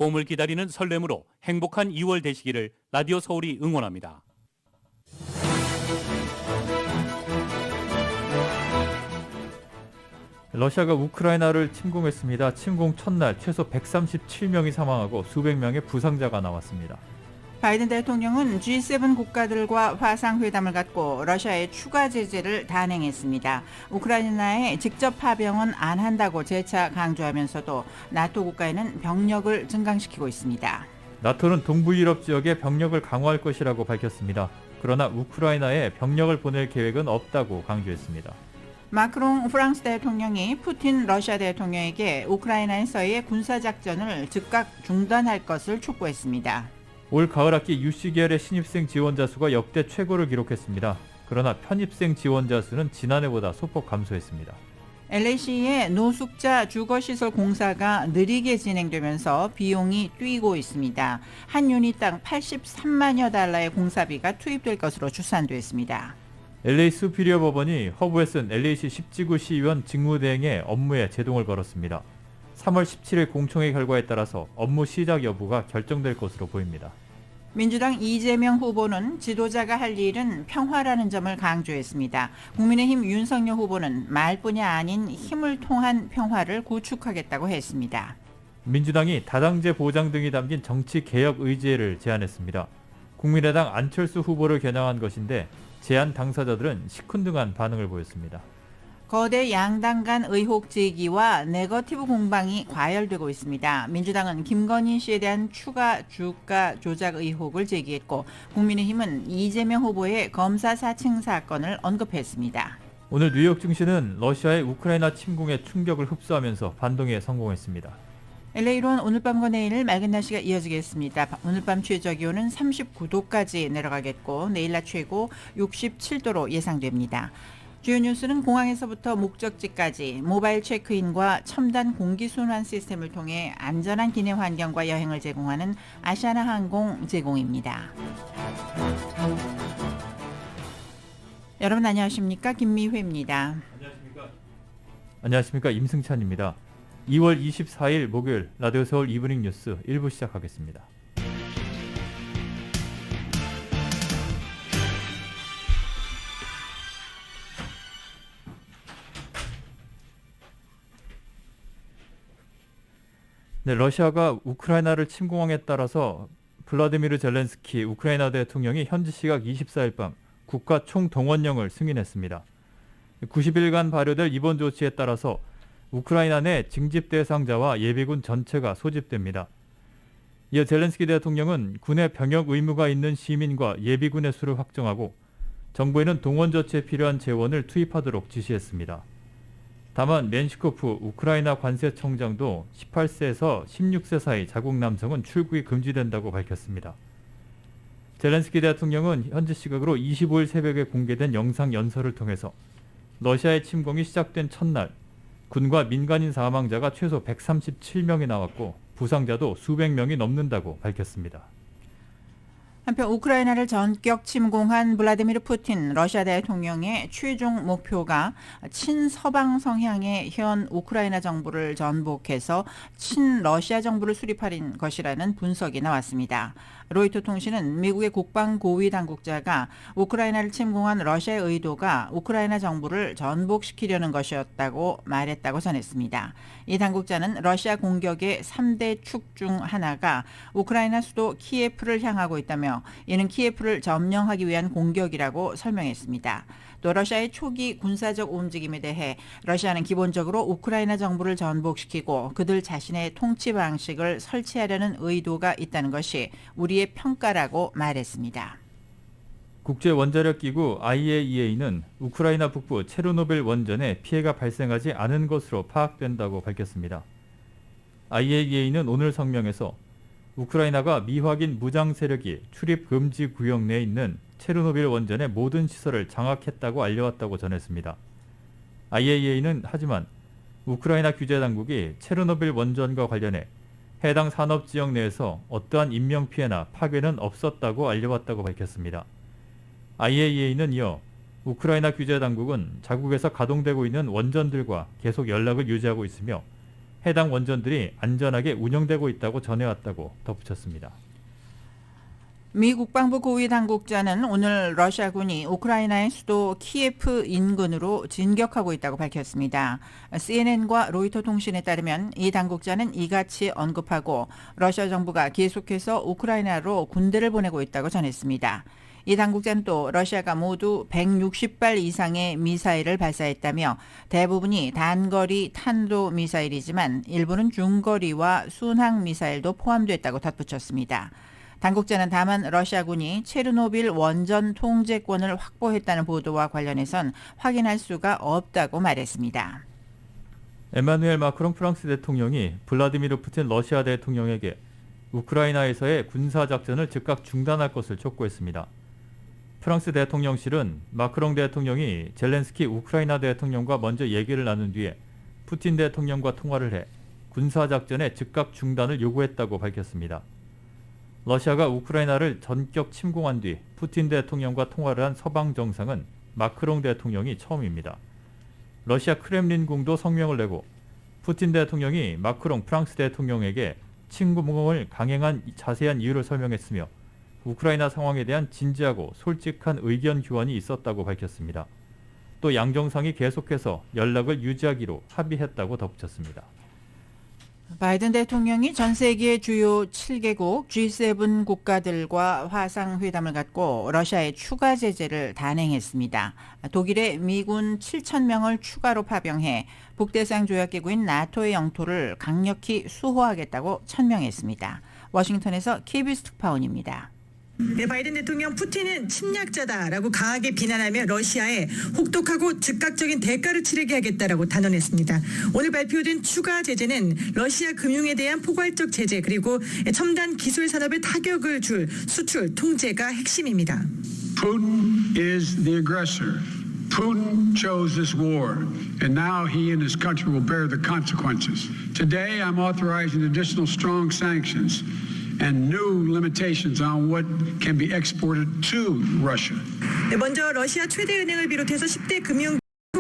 봄을 기다리는 설렘으로 행복한 2월 되시기를 라디오 서울이 응원합니다. 러시아가 우크라이나를 침공했습니다. 침공 첫날 최소 137명이 사망하고 수백 명의 부상자가 나왔습니다. 바이든 대통령은 G7 국가들과 화상회담을 갖고 러시아의 추가 제재를 단행했습니다. 우크라이나에 직접 파병은 안 한다고 재차 강조하면서도 나토 국가에는 병력을 증강시키고 있습니다. 나토는 동부 유럽 지역에 병력을 강화할 것이라고 밝혔습니다. 그러나 우크라이나에 병력을 보낼 계획은 없다고 강조했습니다. 마크롱 프랑스 대통령이 푸틴 러시아 대통령에게 우크라이나에서의 군사작전을 즉각 중단할 것을 촉구했습니다. 올 가을 학기 유씨계열의 신입생 지원자 수가 역대 최고를 기록했습니다. 그러나 편입생 지원자 수는 지난해보다 소폭 감소했습니다. LA시의 노숙자 주거시설 공사가 느리게 진행되면서 비용이 뛰고 있습니다. 한 유닛당 83만여 달러의 공사비가 투입될 것으로 추산됐습니다. LA 수피리어 법원이 허브에 쓴 LA시 10지구 시의원 직무대행의 업무에 제동을 걸었습니다. 3월 17일 공청회 결과에 따라서 업무 시작 여부가 결정될 것으로 보입니다. 민주당 이재명 후보는 지도자가 할 일은 평화라는 점을 강조했습니다. 국민의힘 윤석열 후보는 말뿐이 아닌 힘을 통한 평화를 구축하겠다고 했습니다. 민주당이 다당제 보장 등이 담긴 정치개혁 의제를 제안했습니다. 국민의당 안철수 후보를 겨냥한 것인데 제안 당사자들은 시큰둥한 반응을 보였습니다. 거대 양당 간 의혹 제기와 네거티브 공방이 과열되고 있습니다. 민주당은 김건희 씨에 대한 추가 주가 조작 의혹을 제기했고 국민의힘은 이재명 후보의 검사 사칭 사건을 언급했습니다. 오늘 뉴욕 증시는 러시아의 우크라이나 침공에 충격을 흡수하면서 반동에 성공했습니다. LA로는 오늘 밤과 내일 맑은 날씨가 이어지겠습니다. 오늘 밤 최저기온은 39도까지 내려가겠고 내일 낮 최고 67도로 예상됩니다. 주요 뉴스는 공항에서부터 목적지까지 모바일 체크인과 첨단 공기순환 시스템을 통해 안전한 기내 환경과 여행을 제공하는 아시아나 항공 제공입니다. 여러분 안녕하십니까? 김미회입니다. 안녕하십니까? 임승찬입니다. 2월 24일 목요일 라디오 서울 이브닝 뉴스 1부 시작하겠습니다. 네, 러시아가 우크라이나를 침공함에 따라서 블라디미르 젤렌스키 우크라이나 대통령이 현지 시각 24일 밤 국가 총동원령을 승인했습니다. 90일간 발효될 이번 조치에 따라서 우크라이나 내 징집 대상자와 예비군 전체가 소집됩니다. 이어 젤렌스키 대통령은 군의 병역 의무가 있는 시민과 예비군의 수를 확정하고 정부에는 동원 조치에 필요한 재원을 투입하도록 지시했습니다. 다만 멘시코프 우크라이나 관세청장도 18세에서 16세 사이 자국 남성은 출국이 금지된다고 밝혔습니다. 젤렌스키 대통령은 현지 시각으로 25일 새벽에 공개된 영상 연설을 통해서 러시아의 침공이 시작된 첫날 군과 민간인 사망자가 최소 137명이 나왔고 부상자도 수백 명이 넘는다고 밝혔습니다. 한편 우크라이나를 전격 침공한 블라디미르 푸틴 러시아 대통령의 최종 목표가 친서방 성향의 현 우크라이나 정부를 전복해서 친러시아 정부를 수립하는 것이라는 분석이 나왔습니다. 로이터 통신은 미국의 국방고위 당국자가 우크라이나를 침공한 러시아의 의도가 우크라이나 정부를 전복시키려는 것이었다고 말했다고 전했습니다. 이 당국자는 러시아 공격의 3대 축 중 하나가 우크라이나 수도 키예프를 향하고 있다며 이는 키예프를 점령하기 위한 공격이라고 설명했습니다. 또 러시아의 초기 군사적 움직임에 대해 러시아는 기본적으로 우크라이나 정부를 전복시키고 그들 자신의 통치 방식을 설치하려는 의도가 있다는 것이 우리의 평가라고 말했습니다. 국제원자력기구 IAEA는 우크라이나 북부 체르노빌 원전에 피해가 발생하지 않은 것으로 파악된다고 밝혔습니다. IAEA는 오늘 성명에서 우크라이나가 미확인 무장 세력이 출입 금지 구역 내에 있는 체르노빌 원전의 모든 시설을 장악했다고 알려왔다고 전했습니다. IAEA는 하지만 우크라이나 규제당국이 체르노빌 원전과 관련해 해당 산업지역 내에서 어떠한 인명피해나 파괴는 없었다고 알려왔다고 밝혔습니다. IAEA는 이어 우크라이나 규제당국은 자국에서 가동되고 있는 원전들과 계속 연락을 유지하고 있으며 해당 원전들이 안전하게 운영되고 있다고 전해왔다고 덧붙였습니다. 미 국방부 고위 당국자는 오늘 러시아군이 우크라이나의 수도 키예프 인근으로 진격하고 있다고 밝혔습니다. CNN과 로이터 통신에 따르면 이 당국자는 이같이 언급하고 러시아 정부가 계속해서 우크라이나로 군대를 보내고 있다고 전했습니다. 이 당국자는 또 러시아가 모두 160발 이상의 미사일을 발사했다며 대부분이 단거리 탄도 미사일이지만 일부는 중거리와 순항 미사일도 포함됐다고 덧붙였습니다. 당국자는 다만 러시아군이 체르노빌 원전 통제권을 확보했다는 보도와 관련해선 확인할 수가 없다고 말했습니다. 에마누엘 마크롱 프랑스 대통령이 블라디미르 푸틴 러시아 대통령에게 우크라이나에서의 군사작전을 즉각 중단할 것을 촉구했습니다. 프랑스 대통령실은 마크롱 대통령이 젤렌스키 우크라이나 대통령과 먼저 얘기를 나눈 뒤에 푸틴 대통령과 통화를 해 군사작전의 즉각 중단을 요구했다고 밝혔습니다. 러시아가 우크라이나를 전격 침공한 뒤 푸틴 대통령과 통화를 한 서방 정상은 마크롱 대통령이 처음입니다. 러시아 크렘린궁도 성명을 내고 푸틴 대통령이 마크롱 프랑스 대통령에게 침공을 강행한 자세한 이유를 설명했으며 우크라이나 상황에 대한 진지하고 솔직한 의견 교환이 있었다고 밝혔습니다. 또 양 정상이 계속해서 연락을 유지하기로 합의했다고 덧붙였습니다. 바이든 대통령이 전 세계 주요 7개국 G7 국가들과 화상회담을 갖고 러시아의 추가 제재를 단행했습니다. 독일에 미군 7,000명을 추가로 파병해 북대서양 조약기구인 나토의 영토를 강력히 수호하겠다고 천명했습니다. 워싱턴에서 KBS 특파원입니다. 네, 바이든 대통령 푸틴은 침략자다라고 강하게 비난하며 러시아에 혹독하고 즉각적인 대가를 치르게 하겠다라고 단언했습니다. 오늘 발표된 추가 제재는 러시아 금융에 대한 포괄적 제재 그리고 첨단 기술 산업에 타격을 줄 수출 통제가 핵심입니다. Putin is the aggressor. Putin chose this war, and now he and his country will bear the consequences. Today, I'm authorizing additional strong sanctions and new limitations on what can be exported to Russia. 네, 먼저 러시아 최대 은행을 비롯해서 10대 금융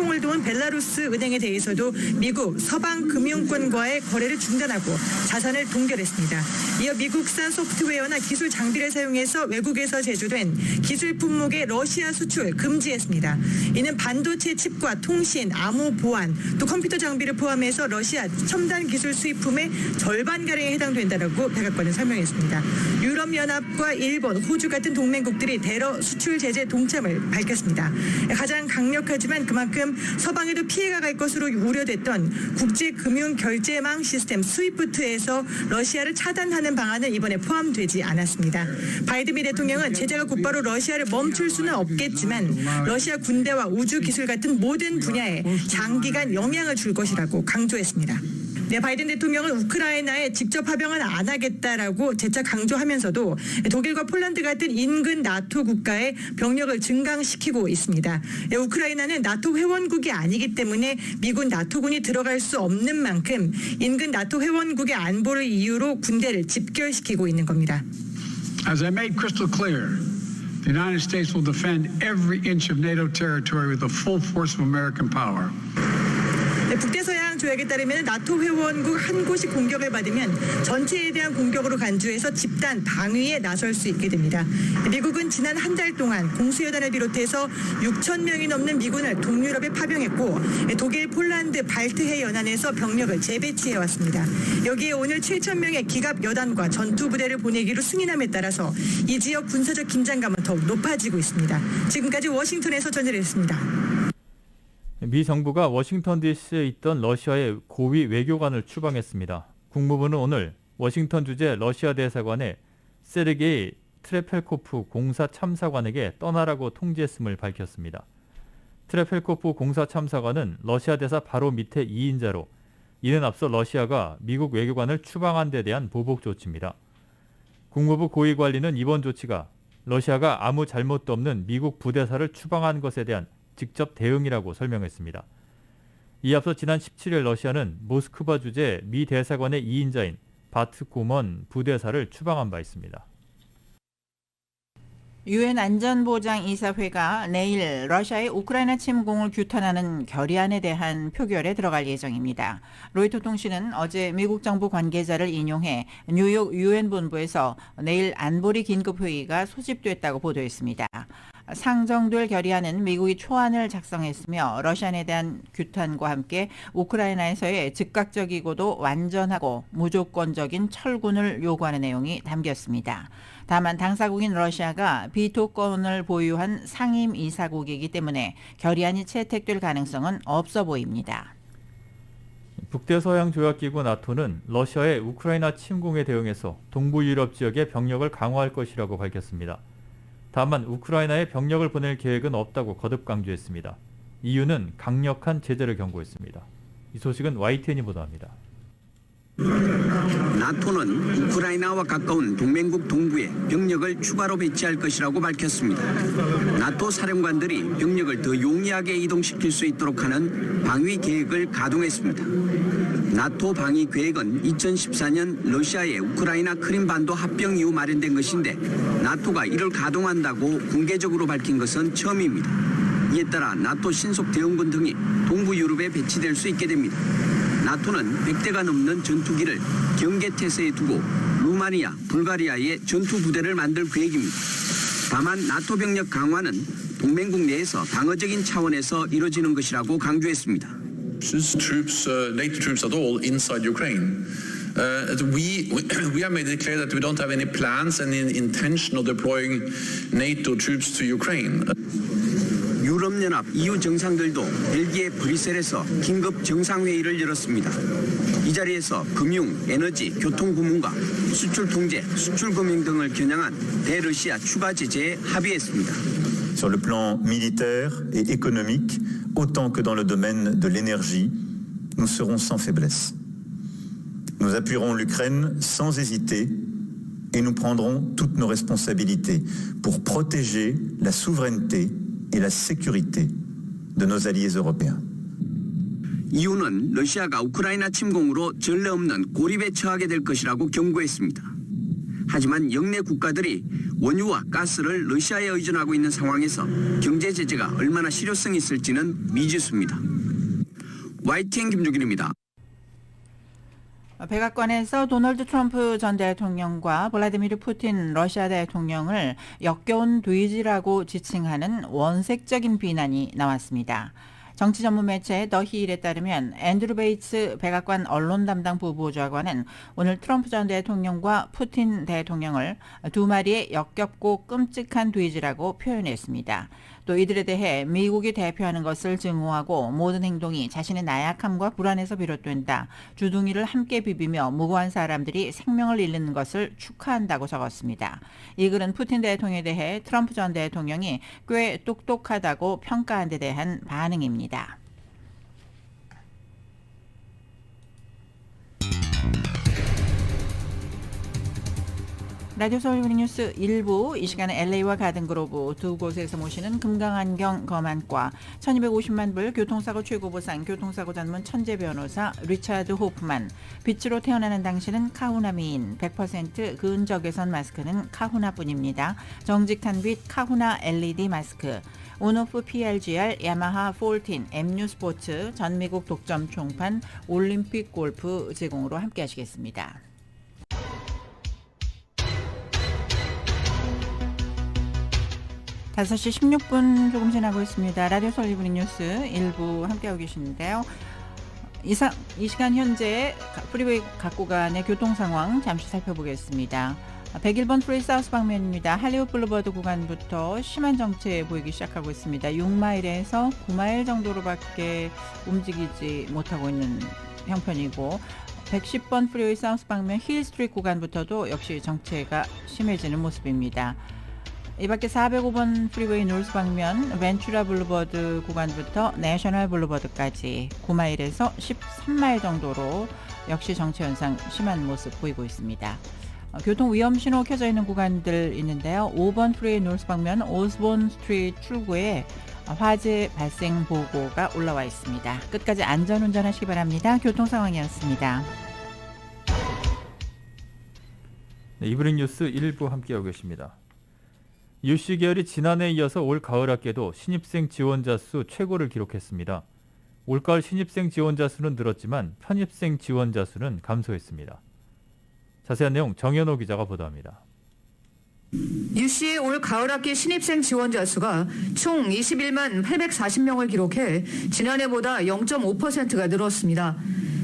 을 도운 벨라루스 은행에 대해서도 미국 서방 금융권과의 거래를 중단하고 자산을 동결했습니다. 이어 미국산 소프트웨어나 기술 장비를 사용해서 외국에서 제조된 기술 품목의 러시아 수출 금지했습니다. 이는 반도체 칩과 통신, 암호 보안, 또 컴퓨터 장비를 포함해서 러시아 첨단 기술 수입품의 절반가량에 해당된다라고 백악관은 설명했습니다. 유럽연합과 일본, 호주 같은 동맹국들이 대러 수출 제재 동참을 밝혔습니다. 가장 강력하지만 그만큼 서방에도 피해가 갈 것으로 우려됐던 국제금융결제망 시스템 스위프트에서 러시아를 차단하는 방안은 이번에 포함되지 않았습니다. 바이든 미 대통령은 제재가 곧바로 러시아를 멈출 수는 없겠지만 러시아 군대와 우주기술 같은 모든 분야에 장기간 영향을 줄 것이라고 강조했습니다. 네, 바이든 대통령은 우크라이나에 직접 파병은 안 하겠다라고 재차 강조하면서도 독일과 폴란드 같은 인근 나토 국가의 병력을 증강시키고 있습니다. 네, 우크라이나는 나토 회원국이 아니기 때문에 미군 나토군이 들어갈 수 없는 만큼 인근 나토 회원국의 안보를 이유로 군대를 집결시키고 있는 겁니다. As I made crystal clear, the United States will defend every inch of NATO territory with the full force of American power. 네, 북대서양 조약에 따르면 나토 회원국 한 곳이 공격을 받으면 전체에 대한 공격으로 간주해서 집단 방위에 나설 수 있게 됩니다. 미국은 지난 한 달 동안 공수여단을 비롯해서 6,000명이 넘는 미군을 동유럽에 파병했고 독일, 폴란드, 발트해 연안에서 병력을 재배치해왔습니다. 여기에 오늘 7,000명의 기갑 여단과 전투부대를 보내기로 승인함에 따라서 이 지역 군사적 긴장감은 더욱 높아지고 있습니다. 지금까지 워싱턴에서 전해드렸습니다. 미 정부가 워싱턴 DC에 있던 러시아의 고위 외교관을 추방했습니다. 국무부는 오늘 워싱턴 주재 러시아 대사관에 세르게이 트레펠코프 공사 참사관에게 떠나라고 통지했음을 밝혔습니다. 트레펠코프 공사 참사관은 러시아 대사 바로 밑에 2인자로 이는 앞서 러시아가 미국 외교관을 추방한 데 대한 보복 조치입니다. 국무부 고위 관리는 이번 조치가 러시아가 아무 잘못도 없는 미국 부대사를 추방한 것에 대한 직접 대응이라고 설명했습니다. 이 앞서 지난 17일 러시아는 모스크바 주재 미 대사관의 2인자인 바트 고먼 부대사를 추방한 바 있습니다. 유엔 안전보장이사회가 내일 러시아의 우크라이나 침공을 규탄하는 결의안에 대한 표결에 들어갈 예정입니다. 로이터 통신은 어제 미국 정부 관계자를 인용해 뉴욕 유엔 본부에서 내일 안보리 긴급회의가 소집됐다고 보도했습니다. 상정될 결의안은 미국이 초안을 작성했으며 러시아에 대한 규탄과 함께 우크라이나에서의 즉각적이고도 완전하고 무조건적인 철군을 요구하는 내용이 담겼습니다. 다만 당사국인 러시아가 비토권을 보유한 상임 이사국이기 때문에 결의안이 채택될 가능성은 없어 보입니다. 북대서양조약기구 나토는 러시아의 우크라이나 침공에 대응해서 동부 유럽 지역에 병력을 강화할 것이라고 밝혔습니다. 다만 우크라이나에 병력을 보낼 계획은 없다고 거듭 강조했습니다. 이유는 강력한 제재를 경고했습니다. 이 소식은 YTN이 보도합니다. 나토는 우크라이나와 가까운 동맹국 동부에 병력을 추가로 배치할 것이라고 밝혔습니다. 나토 사령관들이 병력을 더 용이하게 이동시킬 수 있도록 하는 방위 계획을 가동했습니다. 나토 방위 계획은 2014년 러시아의 우크라이나 크림반도 합병 이후 마련된 것인데 나토가 이를 가동한다고 공개적으로 밝힌 것은 처음입니다. 이에 따라 나토 신속 대응군 등이 동부 유럽에 배치될 수 있게 됩니다. 나토는 100대가 넘는 전투기를 경계태세에 두고 루마니아, 불가리아에 전투부대를 만들 계획입니다. 다만 나토 병력 강화는 동맹국 내에서 방어적인 차원에서 이루어지는 것이라고 강조했습니다. NATO troops at all inside Ukraine. We have made it clear that we don't have any plans and intention of deploying NATO troops to Ukraine. 유럽연합 EU 정상들도 벨기에 브뤼셀에서 긴급 정상회의를 열었습니다. 이 자리에서 금융, 에너지, 교통 부문과 수출 통제, 수출 금융 등을 겨냥한 대러시아 추가 제재에 합의했습니다. Sur le plan militaire et économique, autant que dans le domaine de l'énergie, nous serons sans faiblesse. Nous appuierons l'Ukraine sans hésiter et nous prendrons toutes nos responsabilités pour protéger la souveraineté et la sécurité de nos alliés européens. EU는 러시아가 우크라이나 침공으로 전례 없는 고립에 처하게 될 것이라고 경고했습니다. 하지만 영내 국가들이 원유와 가스를 러시아에 의존하고 있는 상황에서 경제 제재가 얼마나 실효성이 있을지는 미지수입니다. YTN 김종길입니다. 백악관에서 도널드 트럼프 전 대통령과 블라디미르 푸틴 러시아 대통령을 역겨운 돼지라고 지칭하는 원색적인 비난이 나왔습니다. 정치 전문 매체 더 힐에 따르면 앤드루 베이츠 백악관 언론 담당 부보좌관은 오늘 트럼프 전 대통령과 푸틴 대통령을 두 마리의 역겹고 끔찍한 돼지라고 표현했습니다. 또 이들에 대해 미국이 대표하는 것을 증오하고 모든 행동이 자신의 나약함과 불안에서 비롯된다. 주둥이를 함께 비비며 무고한 사람들이 생명을 잃는 것을 축하한다고 적었습니다. 이 글은 푸틴 대통령에 대해 트럼프 전 대통령이 꽤 똑똑하다고 평가한 데 대한 반응입니다. 라디오 서울 이브닝 뉴스 1부, 이 시간에 LA와 가든그로브 두 곳에서 모시는 금강안경 검안과 1250만 불 교통사고 최고보상 교통사고 전문 천재 변호사 리차드 호프만, 빛으로 태어나는 당신은 카후나 미인, 100% 근적외선 마스크는 카후나뿐입니다. 정직한 빛 카후나 LED 마스크, 온오프 PRGR, 야마하 14, MU 스포츠, 전미국 독점 총판, 올림픽 골프 제공으로 함께 하시겠습니다. 다섯 시 16분 조금 지나고 있습니다. 라디오 서울 이브닝 뉴스 1부 함께하고 계시는데요. 이 시간 현재 프리웨이 각 구간의 교통 상황 잠시 살펴보겠습니다. 101번 프리 사우스 방면입니다. 할리우드 블루버드 구간부터 심한 정체 보이기 시작하고 있습니다. 6마일에서 9마일 정도로밖에 움직이지 못하고 있는 형편이고, 110번 프리웨이 사우스 방면 힐 스트리트 구간부터도 역시 정체가 심해지는 모습입니다. 이 밖에 405번 프리웨이 노스 방면 벤츄라 블루버드 구간부터 내셔널 블루버드까지 9마일에서 13마일 정도로 역시 정체 현상 심한 모습 보이고 있습니다. 교통 위험 신호 켜져 있는 구간들 있는데요. 5번 프리웨이 노스 방면 오스본 스트리트 출구에 화재 발생 보고가 올라와 있습니다. 끝까지 안전 운전하시기 바랍니다. 교통 상황이었습니다. 네, 이브닝 뉴스 1부 함께하고 계십니다. 유씨 계열이 지난해에 이어서 올 가을학기에도 신입생 지원자 수 최고를 기록했습니다. 올가을 신입생 지원자 수는 늘었지만 편입생 지원자 수는 감소했습니다. 자세한 내용 정현호 기자가 보도합니다. 유씨의 올 가을학기 신입생 지원자 수가 총 21만 840명을 기록해 지난해보다 0.5%가 늘었습니다.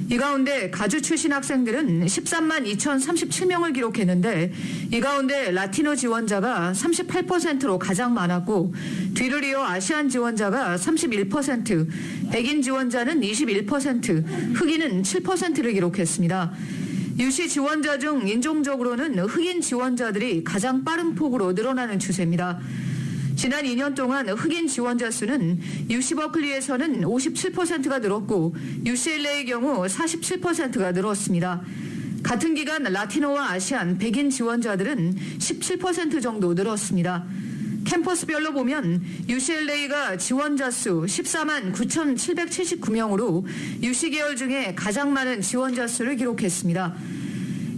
이 가운데 가주 출신 학생들은 13만 2,037명을 기록했는데 이 가운데 라티노 지원자가 38%로 가장 많았고 뒤를 이어 아시안 지원자가 31%, 백인 지원자는 21%, 흑인은 7%를 기록했습니다. 유씨 지원자 중 인종적으로는 흑인 지원자들이 가장 빠른 폭으로 늘어나는 추세입니다. 지난 2년 동안 흑인 지원자 수는 UC 버클리에서는 57%가 늘었고 UCLA의 경우 47%가 늘었습니다. 같은 기간 라티노와 아시안, 백인 지원자들은 17% 정도 늘었습니다. 캠퍼스별로 보면 UCLA가 지원자 수 14만 9,779명으로 UC 계열 중에 가장 많은 지원자 수를 기록했습니다.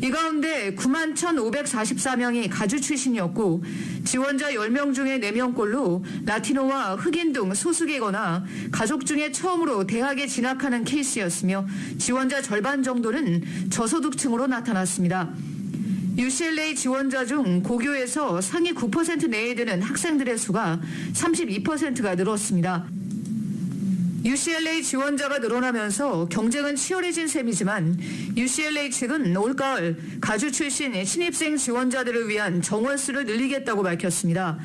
이 가운데 9만 1,544명이 가주 출신이었고 지원자 10명 중에 4명꼴로 라티노와 흑인 등 소수계거나 가족 중에 처음으로 대학에 진학하는 케이스였으며 지원자 절반 정도는 저소득층으로 나타났습니다. UCLA 지원자 중 고교에서 상위 9% 내에 드는 학생들의 수가 32%가 늘었습니다. UCLA 지원자가 늘어나면서 경쟁은 치열해진 셈이지만 UCLA 측은 올가을 가주 출신 신입생 지원자들을 위한 정원 수를 늘리겠다고 밝혔습니다.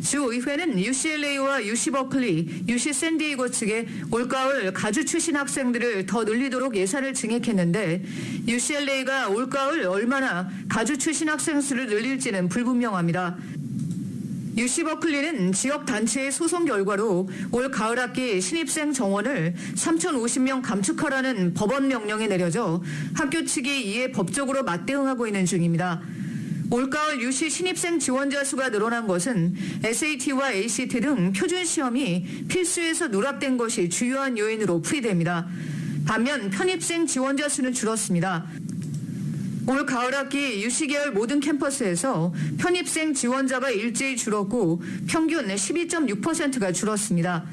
주의회는 UCLA와 UC 버클리, UC 샌디에이고 측에 올가을 가주 출신 학생들을 더 늘리도록 예산을 증액했는데 UCLA가 올가을 얼마나 가주 출신 학생 수를 늘릴지는 불분명합니다. UC 버클리는 지역 단체의 소송 결과로 올 가을 학기 신입생 정원을 3,050명 감축하라는 법원 명령이 내려져 학교 측이 이에 법적으로 맞대응하고 있는 중입니다. 올가을 UC 신입생 지원자 수가 늘어난 것은 SAT와 ACT 등 표준 시험이 필수에서 누락된 것이 주요한 요인으로 풀이됩니다. 반면 편입생 지원자 수는 줄었습니다. 올 가을 학기 UC 계열 모든 캠퍼스에서 편입생 지원자가 일제히 줄었고 평균 12.6%가 줄었습니다.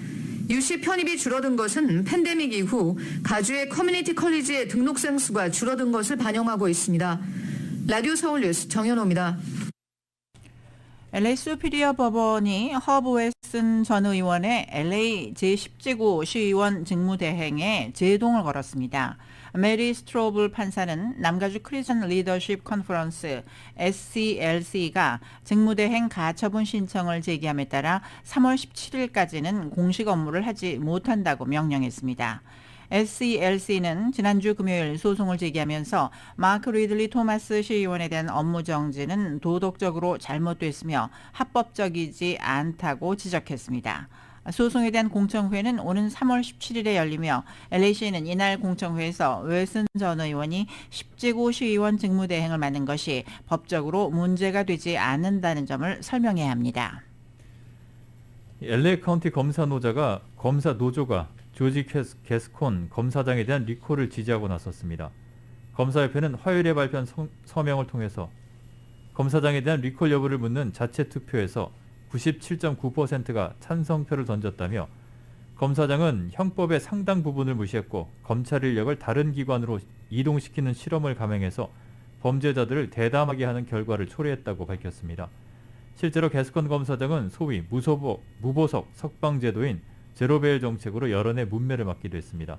UC 편입이 줄어든 것은 팬데믹 이후 가주의 커뮤니티 컬리지의 등록생 수가 줄어든 것을 반영하고 있습니다. 라디오 서울 뉴스 정현호입니다. LA 수피리어 법원이 허브 웨슨 전 의원의 LA 제10지구 시의원 직무대행에 제동을 걸었습니다. 메리 스트로블 판사는 남가주 크리스천 리더십 컨퍼런스 SCLC가 직무대행 가처분 신청을 제기함에 따라 3월 17일까지는 공식 업무를 하지 못한다고 명령했습니다. SCLC는 지난주 금요일 소송을 제기하면서 마크 리들리 토마스 시의원에 대한 업무 정지는 도덕적으로 잘못됐으며 합법적이지 않다고 지적했습니다. 소송에 대한 공청회는 오는 3월 17일에 열리며 LA시는 이날 공청회에서 웨슨 전 의원이 10지구 시의원 직무대행을 맡는 것이 법적으로 문제가 되지 않는다는 점을 설명해야 합니다. LA 카운티 검사 노조가 조지 게스콘 검사장에 대한 리콜을 지지하고 나섰습니다. 검사협회는 화요일에 발표한 서명을 통해서 검사장에 대한 리콜 여부를 묻는 자체 투표에서 97.9%가 찬성표를 던졌다며 검사장은 형법의 상당 부분을 무시했고 검찰 인력을 다른 기관으로 이동시키는 실험을 감행해서 범죄자들을 대담하게 하는 결과를 초래했다고 밝혔습니다. 실제로 게스콘 검사장은 소위 무보석 석방제도인 제로베일 정책으로 여론의 문매를 맞기도 했습니다.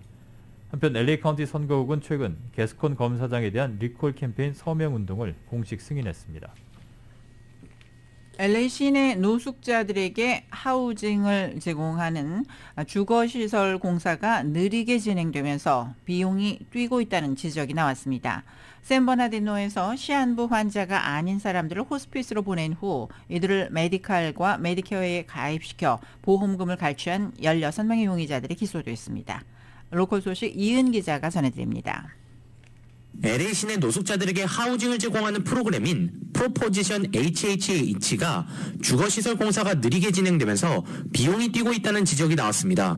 한편 LA 카운티 선거국은 최근 게스콘 검사장에 대한 리콜 캠페인 서명운동을 공식 승인했습니다. LA 시내 노숙자들에게 하우징을 제공하는 주거시설 공사가 느리게 진행되면서 비용이 뛰고 있다는 지적이 나왔습니다. 샌버나디노에서 시한부 환자가 아닌 사람들을 호스피스로 보낸 후 이들을 메디칼과 메디케어에 가입시켜 보험금을 갈취한 16명의 용의자들이 기소됐습니다. 로컬 소식 이은 기자가 전해드립니다. LA 시내 노숙자들에게 하우징을 제공하는 프로그램인 프로포지션 HHH가 주거시설 공사가 느리게 진행되면서 비용이 뛰고 있다는 지적이 나왔습니다.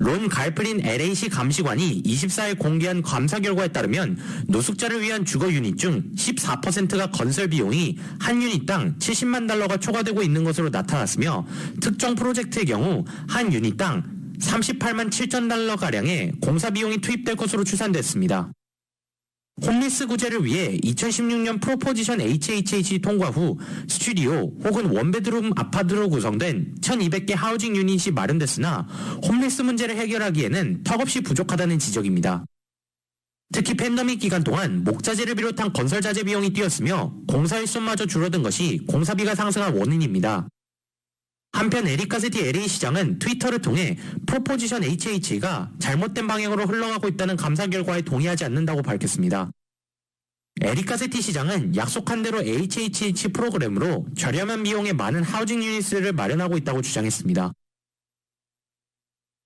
론 갈프린 LA시 감시관이 24일 공개한 감사 결과에 따르면 노숙자를 위한 주거 유닛 중 14%가 건설 비용이 한 유닛당 70만 달러가 초과되고 있는 것으로 나타났으며 특정 프로젝트의 경우 한 유닛당 38만 7천 달러가량의 공사 비용이 투입될 것으로 추산됐습니다. 홈리스 구제를 위해 2016년 프로포지션 HHH 통과 후 스튜디오 혹은 원베드룸 아파트로 구성된 1,200개 하우징 유닛이 마련됐으나 홈리스 문제를 해결하기에는 턱없이 부족하다는 지적입니다. 특히 팬데믹 기간 동안 목자재를 비롯한 건설 자재 비용이 뛰었으며 공사 일손마저 줄어든 것이 공사비가 상승한 원인입니다. 한편 에릭 가세티 LA 시장은 트위터를 통해 프로포지션 HH가 잘못된 방향으로 흘러가고 있다는 감사 결과에 동의하지 않는다고 밝혔습니다. 에릭 가세티 시장은 약속한 대로 HHH 프로그램으로 저렴한 비용에 많은 하우징 유닛을 마련하고 있다고 주장했습니다.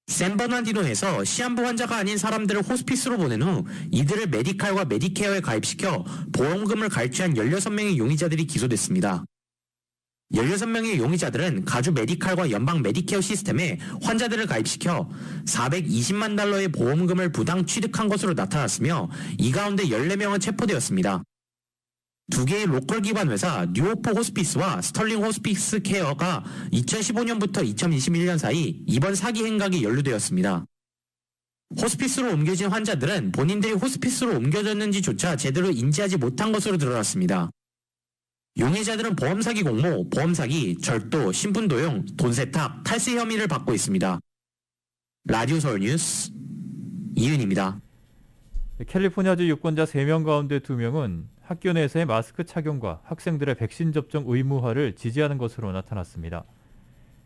샌버나디노에서 시한부 환자가 아닌 사람들을 호스피스로 보낸 후 이들을 메디칼과 메디케어에 가입시켜 보험금을 갈취한 16명의 용의자들이 기소됐습니다. 16명의 용의자들은 가주 메디칼과 연방 메디케어 시스템에 환자들을 가입시켜 420만 달러의 보험금을 부당 취득한 것으로 나타났으며 이 가운데 14명은 체포되었습니다. 두 개의 로컬 기반 회사 뉴오포 호스피스와 스털링 호스피스 케어가 2015년부터 2021년 사이 이번 사기 행각에 연루되었습니다. 호스피스로 옮겨진 환자들은 본인들이 호스피스로 옮겨졌는지조차 제대로 인지하지 못한 것으로 드러났습니다. 용의자들은 보험사기 공모, 보험사기, 절도, 신분도용, 돈세탁, 탈세 혐의를 받고 있습니다. 라디오 서울 뉴스 이윤입니다. 캘리포니아주 유권자 3명 가운데 2명은 학교 내에서의 마스크 착용과 학생들의 백신 접종 의무화를 지지하는 것으로 나타났습니다.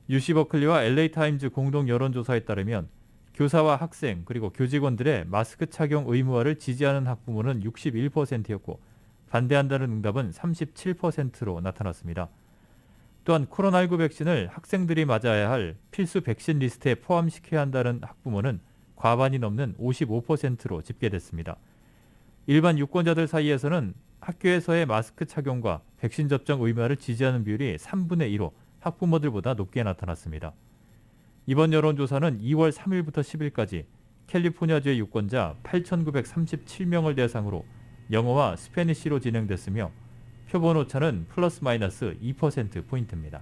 UC 버클리와 LA타임즈 공동 여론조사에 따르면 교사와 학생 그리고 교직원들의 마스크 착용 의무화를 지지하는 학부모는 61%였고 반대한다는 응답은 37%로 나타났습니다. 또한 코로나19 백신을 학생들이 맞아야 할 필수 백신 리스트에 포함시켜야 한다는 학부모는 과반이 넘는 55%로 집계됐습니다. 일반 유권자들 사이에서는 학교에서의 마스크 착용과 백신 접종 의무화를 지지하는 비율이 3분의 2로 학부모들보다 높게 나타났습니다. 이번 여론조사는 2월 3일부터 10일까지 캘리포니아주의 유권자 8,937명을 대상으로 영어와 스페니쉬로 진행됐으며 표본 오차는 플러스 마이너스 2%포인트입니다.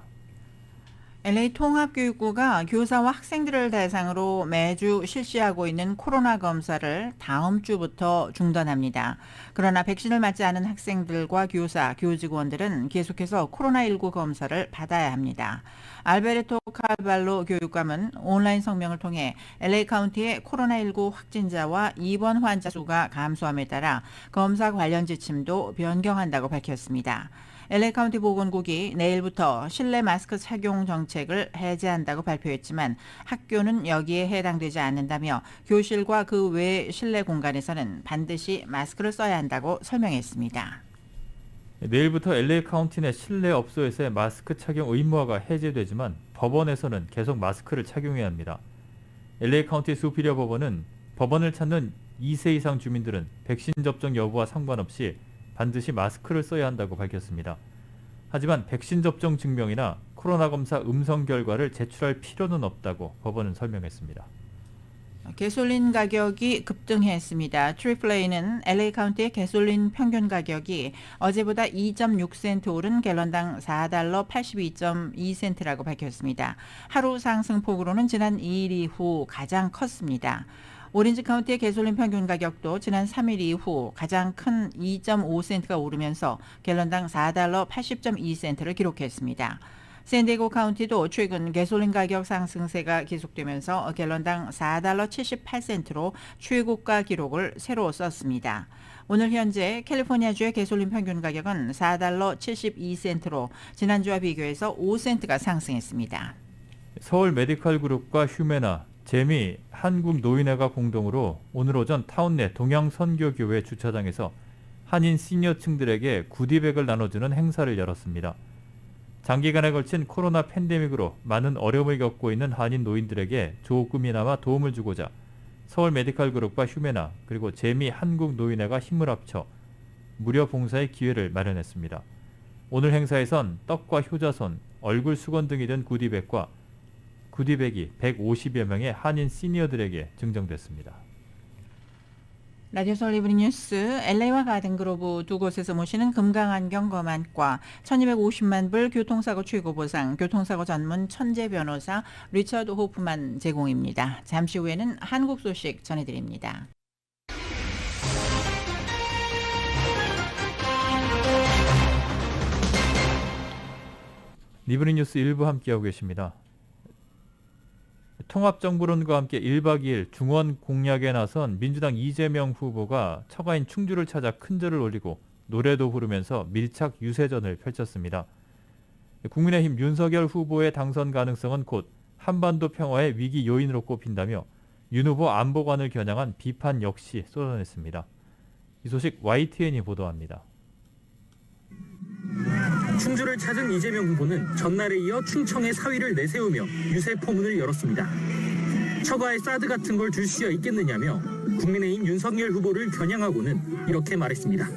LA 통합교육부가 교사와 학생들을 대상으로 매주 실시하고 있는 코로나 검사를 다음 주부터 중단합니다. 그러나 백신을 맞지 않은 학생들과 교사, 교직원들은 계속해서 코로나19 검사를 받아야 합니다. 알베르토 칼발로 교육감은 온라인 성명을 통해 LA 카운티의 코로나19 확진자와 입원 환자 수가 감소함에 따라 검사 관련 지침도 변경한다고 밝혔습니다. LA 카운티 보건국이 내일부터 실내 마스크 착용 정책을 해제한다고 발표했지만 학교는 여기에 해당되지 않는다며 교실과 그 외 실내 공간에서는 반드시 마스크를 써야 한다고 설명했습니다. 내일부터 LA 카운티 내 실내 업소에서의 마스크 착용 의무화가 해제되지만 법원에서는 계속 마스크를 착용해야 합니다. LA 카운티 수피리어 법원은 법원을 찾는 2세 이상 주민들은 백신 접종 여부와 상관없이 반드시 마스크를 써야 한다고 밝혔습니다. 하지만 백신 접종 증명이나 코로나 검사 음성 결과를 제출할 필요는 없다고 법원은 설명했습니다. 개솔린 가격이 급등했습니다. 트리플레이는 LA 카운티의 개솔린 평균 가격이 어제보다 2.6센트 오른 갤런당 4달러 82.2센트라고 밝혔습니다. 하루 상승폭으로는 지난 2일 이후 가장 컸습니다. 오렌지 카운티의 개솔린 평균 가격도 지난 3일 이후 가장 큰 2.5센트가 오르면서 갤런당 4달러 80.2센트를 기록했습니다. 샌디에고 카운티도 최근 개솔린 가격 상승세가 계속되면서 갤런당 4달러 78센트로 최고가 기록을 새로 썼습니다. 오늘 현재 캘리포니아주의 개솔린 평균 가격은 4달러 72센트로 지난주와 비교해서 5센트가 상승했습니다. 서울 메디컬 그룹과 휴메나, 재미, 한국노인회가 공동으로 오늘 오전 타운 내 동양선교교회 주차장에서 한인 시니어층들에게 구디백을 나눠주는 행사를 열었습니다. 장기간에 걸친 코로나 팬데믹으로 많은 어려움을 겪고 있는 한인 노인들에게 조금이나마 도움을 주고자 서울 메디컬 그룹과 휴메나 그리고 재미 한국노인회가 힘을 합쳐 무료 봉사의 기회를 마련했습니다. 오늘 행사에선 떡과 효자손, 얼굴 수건 등이 든 구디백과 구디백이 150여 명의 한인 시니어들에게 증정됐습니다. 라디오 서울 이브닝 뉴스, LA와 가든그로브 두 곳에서 모시는 금강안경 검안과 1250만 불 교통사고 최고보상, 교통사고 전문 천재 변호사 리처드 호프만 제공입니다. 잠시 후에는 한국 소식 전해드립니다. 이브닝 뉴스 일부 함께하고 계십니다. 통합정부론과 함께 1박 2일 중원 공략에 나선 민주당 이재명 후보가 처가인 충주를 찾아 큰절을 올리고 노래도 부르면서 밀착 유세전을 펼쳤습니다. 국민의힘 윤석열 후보의 당선 가능성은 곧 한반도 평화의 위기 요인으로 꼽힌다며 윤 후보 안보관을 겨냥한 비판 역시 쏟아냈습니다. 이 소식 YTN이 보도합니다. 충주를 찾은 이재명 후보는 전날에 이어 충청의 사위를 내세우며 유세 포문을 열었습니다. 처가에 사드 같은 걸 줄 수야 있겠느냐며 국민의힘 윤석열 후보를 겨냥하고는 이렇게 말했습니다.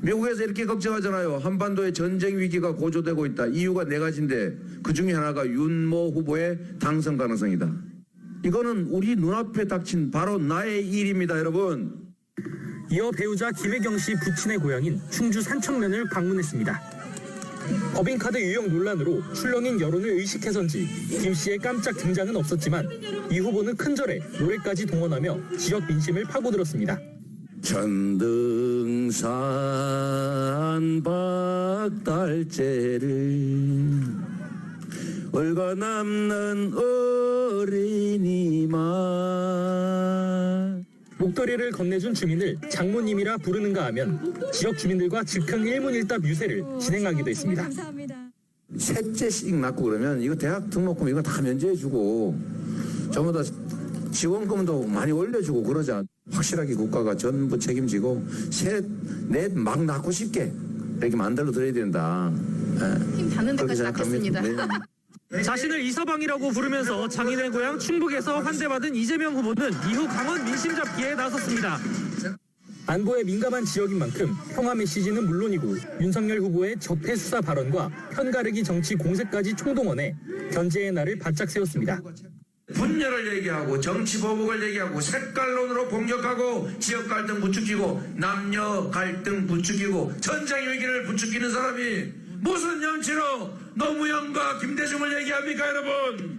미국에서 이렇게 걱정하잖아요. 한반도의 전쟁 위기가 고조되고 있다. 이유가 네 가지인데 그 중에 하나가 윤모 후보의 당선 가능성이다. 이거는 우리 눈앞에 닥친 바로 나의 일입니다, 여러분. 이어 배우자 김혜경 씨 부친의 고향인 충주 산청면을 방문했습니다. 법인카드 유용 논란으로 출렁인 여론을 의식해서인지 김 씨의 깜짝 등장은 없었지만 이 후보는 큰절에 노래까지 동원하며 지역 민심을 파고들었습니다. 천등산 박달재를 얼가 남는 어린이만. 목도리를 건네준 주민을 장모님이라 부르는가 하면 지역 주민들과 즉흥 일문일답 유세를 진행하기도 했습니다. 셋째씩 낳고 그러면 이거 대학 등록금 이거 다 면제해주고 전부 다 지원금도 많이 올려주고 그러자. 확실하게 국가가 전부 책임지고 셋, 넷 막 낳고 싶게 이렇게 만들어 드려야 된다. 힘 닿는 데까지 낳겠습니다. 자신을 이서방이라고 부르면서 장인의 고향 충북에서 환대받은 이재명 후보는 이후 강원 민심 잡기에 나섰습니다. 안보에 민감한 지역인 만큼 평화 메시지는 물론이고 윤석열 후보의 적폐 수사 발언과 편가르기 정치 공세까지 총동원해 견제의 날을 바짝 세웠습니다. 분열을 얘기하고 정치 보복을 얘기하고 색깔론으로 공격하고 지역 갈등 부추기고 남녀 갈등 부추기고 전쟁 위기를 부추기는 사람이 무슨 염치로 노무현과 김대중을 얘기합니까, 여러분?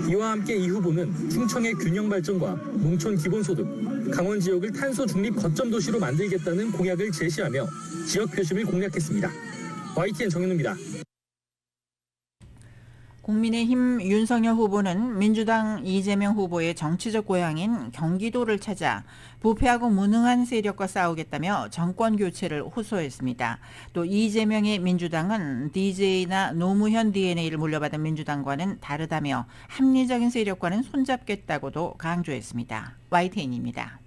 이와 함께 이 후보는 충청의 균형 발전과 농촌 기본소득, 강원 지역을 탄소 중립 거점 도시로 만들겠다는 공약을 제시하며 지역 표심을 공략했습니다. YTN 정현우입니다. 국민의힘 윤석열 후보는 민주당 이재명 후보의 정치적 고향인 경기도를 찾아 부패하고 무능한 세력과 싸우겠다며 정권 교체를 호소했습니다. 또 이재명의 민주당은 DJ나 노무현 DNA를 물려받은 민주당과는 다르다며 합리적인 세력과는 손잡겠다고도 강조했습니다. YTN입니다.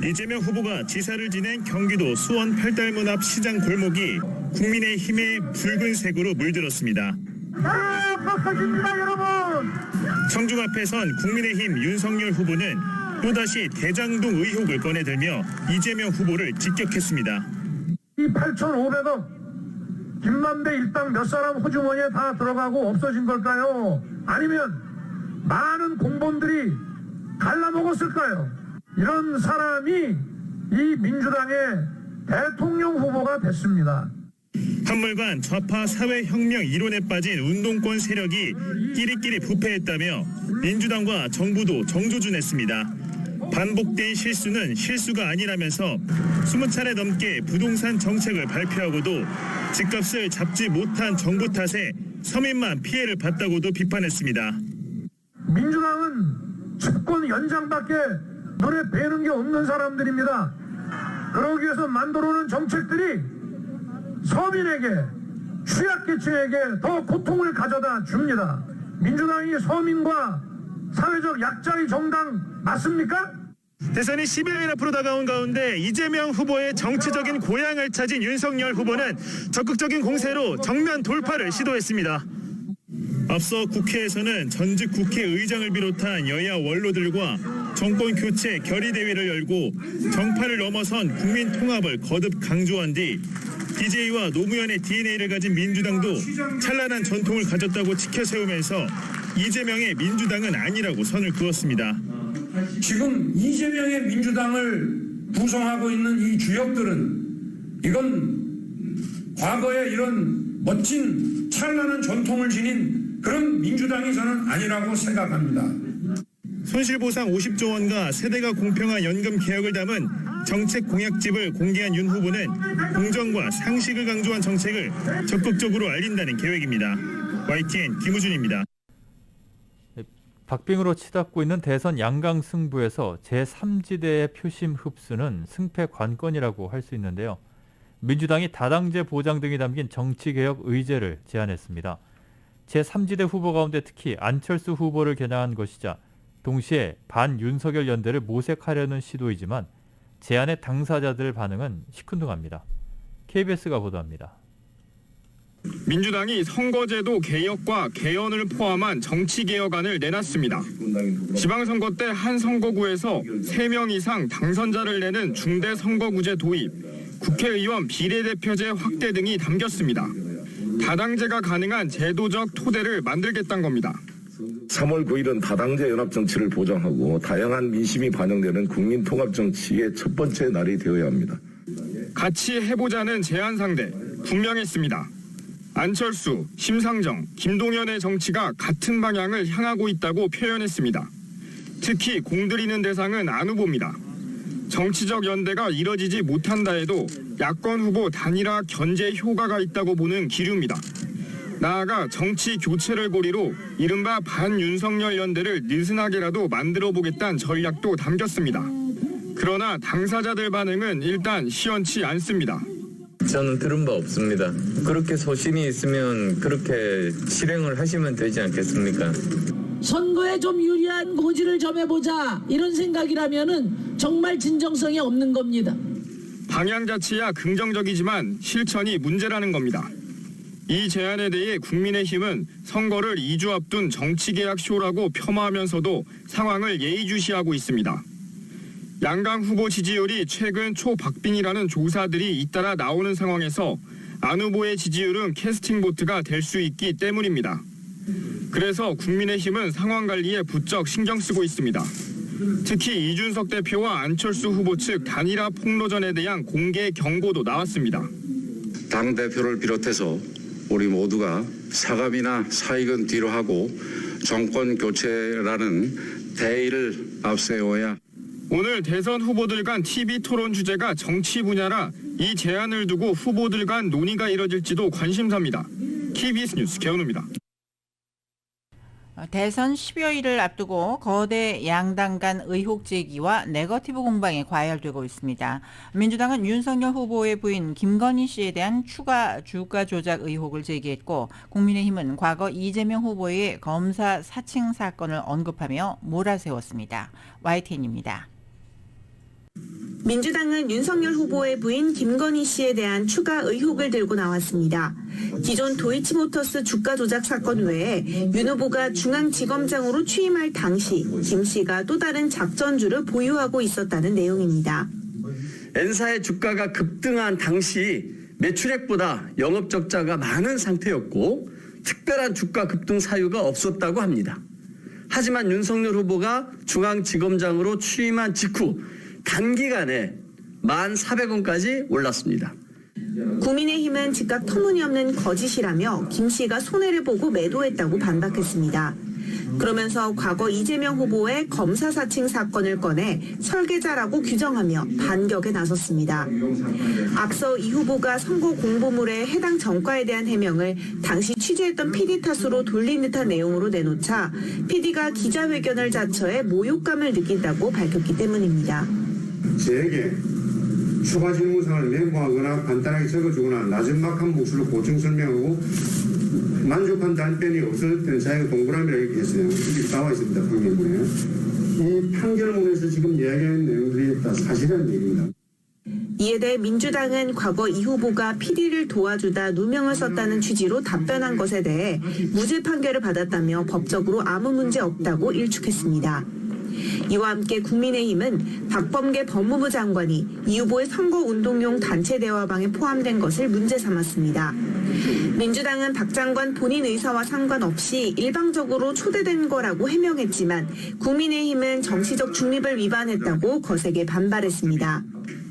이재명 후보가 지사를 지낸 경기도 수원 팔달문 앞 시장 골목이 국민의힘의 붉은색으로 물들었습니다. 청중 앞에 선 국민의힘 윤석열 후보는 또다시 대장동 의혹을 꺼내들며 이재명 후보를 직격했습니다. 이 8,500억 김만배 일당 몇 사람 호주머니에 다 들어가고 없어진 걸까요? 아니면 많은 공범들이 갈라먹었을까요? 이런 사람이 이 민주당의 대통령 후보가 됐습니다. 한물간 좌파 사회혁명 이론에 빠진 운동권 세력이 끼리끼리 부패했다며 민주당과 정부도 정조준했습니다. 반복된 실수는 실수가 아니라면서 20차례 넘게 부동산 정책을 발표하고도 집값을 잡지 못한 정부 탓에 서민만 피해를 봤다고도 비판했습니다. 민주당은 집권 연장밖에 눈에 뵈는 게 없는 사람들입니다. 그러기 위해서 만들어오는 정책들이 서민에게, 취약계층에게 더 고통을 가져다 줍니다. 민주당이 서민과 사회적 약자의 정당 맞습니까? 대선이 10여일 앞으로 다가온 가운데 이재명 후보의 정치적인 고향을 찾은 윤석열 후보는 적극적인 공세로 정면 돌파를 시도했습니다. 앞서 국회에서는 전직 국회의장을 비롯한 여야 원로들과 정권 교체 결의 대회를 열고 정파를 넘어선 국민 통합을 거듭 강조한 뒤 DJ와 노무현의 DNA를 가진 민주당도 찬란한 전통을 가졌다고 지켜세우면서 이재명의 민주당은 아니라고 선을 그었습니다. 지금 이재명의 민주당을 구성하고 있는 이 주역들은 이건 과거에 이런 멋진 찬란한 전통을 지닌 그런 민주당이 저는 아니라고 생각합니다. 손실보상 50조 원과 세대가 공평한 연금 개혁을 담은 정책 공약집을 공개한 윤 후보는 공정과 상식을 강조한 정책을 적극적으로 알린다는 계획입니다. YTN 김우준입니다. 박빙으로 치닫고 있는 대선 양강 승부에서 제3지대의 표심 흡수는 승패 관건이라고 할 수 있는데요. 민주당이 다당제 보장 등이 담긴 정치개혁 의제를 제안했습니다. 제3지대 후보 가운데 특히 안철수 후보를 겨냥한 것이자 동시에 반윤석열 연대를 모색하려는 시도이지만 제안의 당사자들 반응은 시큰둥합니다. KBS가 보도합니다. 민주당이 선거제도 개혁과 개헌을 포함한 정치개혁안을 내놨습니다. 지방선거 때 한 선거구에서 3명 이상 당선자를 내는 중대선거구제 도입, 국회의원 비례대표제 확대 등이 담겼습니다. 다당제가 가능한 제도적 토대를 만들겠다는 겁니다. 3월 9일은 다당제 연합 정치를 보장하고 다양한 민심이 반영되는 국민 통합 정치의 첫 번째 날이 되어야 합니다. 같이 해보자는 제안 상대 분명했습니다. 안철수, 심상정, 김동연의 정치가 같은 방향을 향하고 있다고 표현했습니다. 특히 공들이는 대상은 안 후보입니다. 정치적 연대가 이뤄지지 못한다 해도 야권 후보 단일화 견제 효과가 있다고 보는 기류입니다. 나아가 정치 교체를 고리로 이른바 반윤석열 연대를 느슨하게라도 만들어 보겠다는 전략도 담겼습니다. 그러나 당사자들 반응은 일단 시원치 않습니다. 저는 들은 바 없습니다. 그렇게 소신이 있으면 그렇게 실행을 하시면 되지 않겠습니까? 선거에 좀 유리한 고지를 점해보자 이런 생각이라면은 정말 진정성이 없는 겁니다. 방향 자체야 긍정적이지만 실천이 문제라는 겁니다. 이 제안에 대해 국민의힘은 선거를 2주 앞둔 정치개혁 쇼라고 폄하하면서도 상황을 예의주시하고 있습니다. 양강 후보 지지율이 최근 초박빙이라는 조사들이 잇따라 나오는 상황에서 안 후보의 지지율은 캐스팅 보트가 될 수 있기 때문입니다. 그래서 국민의힘은 상황 관리에 부쩍 신경 쓰고 있습니다. 특히 이준석 대표와 안철수 후보 측 단일화 폭로전에 대한 공개 경고도 나왔습니다. 당대표를 비롯해서 우리 모두가 사감이나 사익은 뒤로 하고 정권 교체라는 대의를 앞세워야. 오늘 대선 후보들 간 TV 토론 주제가 정치 분야라 이 제안을 두고 후보들 간 논의가 이뤄질지도 관심사입니다. KBS 뉴스 개은우입니다. 대선 10여일을 앞두고 거대 양당 간 의혹 제기와 네거티브 공방이 과열되고 있습니다. 민주당은 윤석열 후보의 부인 김건희 씨에 대한 추가 주가 조작 의혹을 제기했고 국민의힘은 과거 이재명 후보의 검사 사칭 사건을 언급하며 몰아세웠습니다. YTN입니다. 민주당은 윤석열 후보의 부인 김건희 씨에 대한 추가 의혹을 들고 나왔습니다. 기존 도이치모터스 주가 조작 사건 외에 윤 후보가 중앙지검장으로 취임할 당시 김 씨가 또 다른 작전주를 보유하고 있었다는 내용입니다. N사의 주가가 급등한 당시 매출액보다 영업 적자가 많은 상태였고 특별한 주가 급등 사유가 없었다고 합니다. 하지만 윤석열 후보가 중앙지검장으로 취임한 직후 단기간에 1,400원까지 올랐습니다. 국민의힘은 즉각 터무니없는 거짓이라며 김 씨가 손해를 보고 매도했다고 반박했습니다. 그러면서 과거 이재명 후보의 검사 사칭 사건을 꺼내 설계자라고 규정하며 반격에 나섰습니다. 앞서 이 후보가 선거 공보물에 해당 전과에 대한 해명을 당시 취재했던 PD 탓으로 돌린 듯한 내용으로 내놓자 PD가 기자회견을 자처해 모욕감을 느낀다고 밝혔기 때문입니다. 제게 추가 질문사항을 메모하거나 간단하게 적어주거나 나중막한 목소리로 보충 설명하고 만족한 답변이 없었던 사회가 동그라미라고 이렇게 했어요. 이게 나와 있습니다. 판결문에. 이 판결문에서 지금 이야기하는 내용들이 다 사실이라는 얘기입니다. 이에 대해 민주당은 과거 이 후보가 PD를 도와주다 누명을 썼다는 취지로 답변한 것에 대해 무죄 판결을 받았다며 법적으로 아무 문제 없다고 일축했습니다. 이와 함께 국민의힘은 박범계 법무부 장관이 이 후보의 선거운동용 단체 대화방에 포함된 것을 문제 삼았습니다. 민주당은 박 장관 본인 의사와 상관없이 일방적으로 초대된 거라고 해명했지만 국민의힘은 정치적 중립을 위반했다고 거세게 반발했습니다.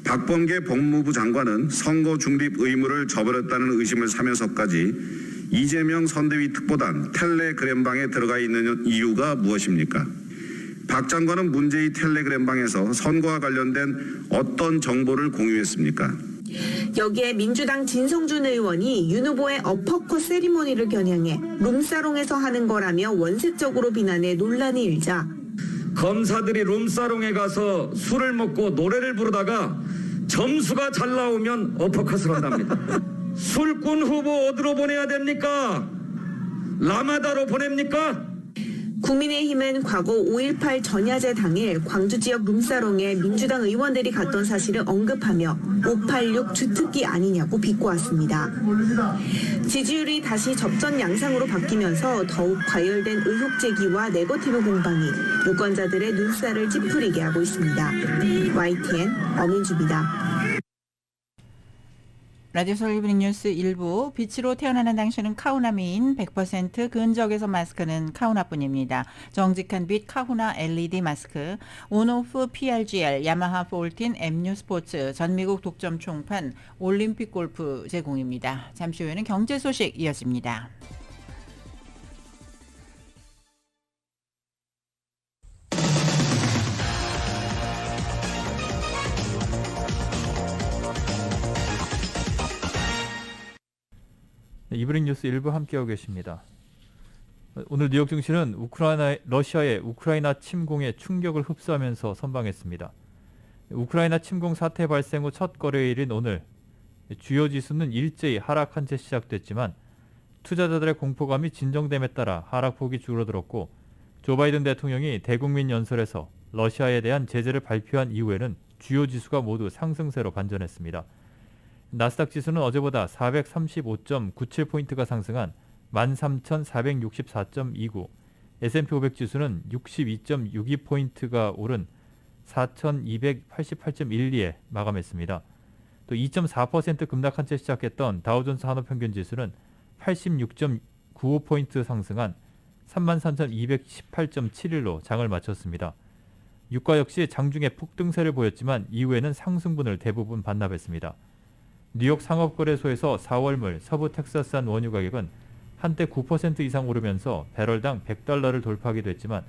박범계 법무부 장관은 선거 중립 의무를 저버렸다는 의심을 사면서까지 이재명 선대위 특보단 텔레그램방에 들어가 있는 이유가 무엇입니까? 박 장관은 문제의 텔레그램방에서 선거와 관련된 어떤 정보를 공유했습니까? 여기에 민주당 진성준 의원이 윤 후보의 어퍼컷 세리머니를 겨냥해 룸사롱에서 하는 거라며 원색적으로 비난해 논란이 일자 검사들이 룸사롱에 가서 술을 먹고 노래를 부르다가 점수가 잘 나오면 어퍼컷을 한답니다. 술꾼 후보 어디로 보내야 됩니까? 라마다로 보냅니까? 국민의힘은 과거 5.18 전야제 당일 광주 지역 룸사롱에 민주당 의원들이 갔던 사실을 언급하며 586 주특기 아니냐고 비꼬았습니다. 지지율이 다시 접전 양상으로 바뀌면서 더욱 과열된 의혹 제기와 네거티브 공방이 유권자들의 눈살을 찌푸리게 하고 있습니다. YTN 엄인주입니다. 라디오 서울 이브닝 뉴스 1부. 빛으로 태어나는 당신은 카우나 미인 100% 근적에서 마스크는 카우나뿐입니다. 정직한 빛 카우나 LED 마스크. 온오프 PRGL 야마하 폴틴 MU 스포츠 전미국 독점 총판 올림픽 골프 제공입니다. 잠시 후에는 경제 소식 이어집니다. 이브닝 뉴스 1부 함께하고 계십니다. 오늘 뉴욕 증시는 러시아의 우크라이나 침공에 충격을 흡수하면서 선방했습니다. 우크라이나 침공 사태 발생 후 첫 거래일인 오늘 주요 지수는 일제히 하락한 채 시작됐지만 투자자들의 공포감이 진정됨에 따라 하락폭이 줄어들었고 조 바이든 대통령이 대국민 연설에서 러시아에 대한 제재를 발표한 이후에는 주요 지수가 모두 상승세로 반전했습니다. 나스닥 지수는 어제보다 435.97포인트가 상승한 13,464.29, S&P 500 지수는 62.62포인트가 오른 4,288.12에 마감했습니다. 또 2.4% 급락한 채 시작했던 다우존스 산업평균 지수는 86.95포인트 상승한 33,218.71로 장을 마쳤습니다. 유가 역시 장중에 폭등세를 보였지만 이후에는 상승분을 대부분 반납했습니다. 뉴욕 상업거래소에서 4월물 서부 텍사스산 원유 가격은 한때 9% 이상 오르면서 배럴당 $100를 돌파하기도 했지만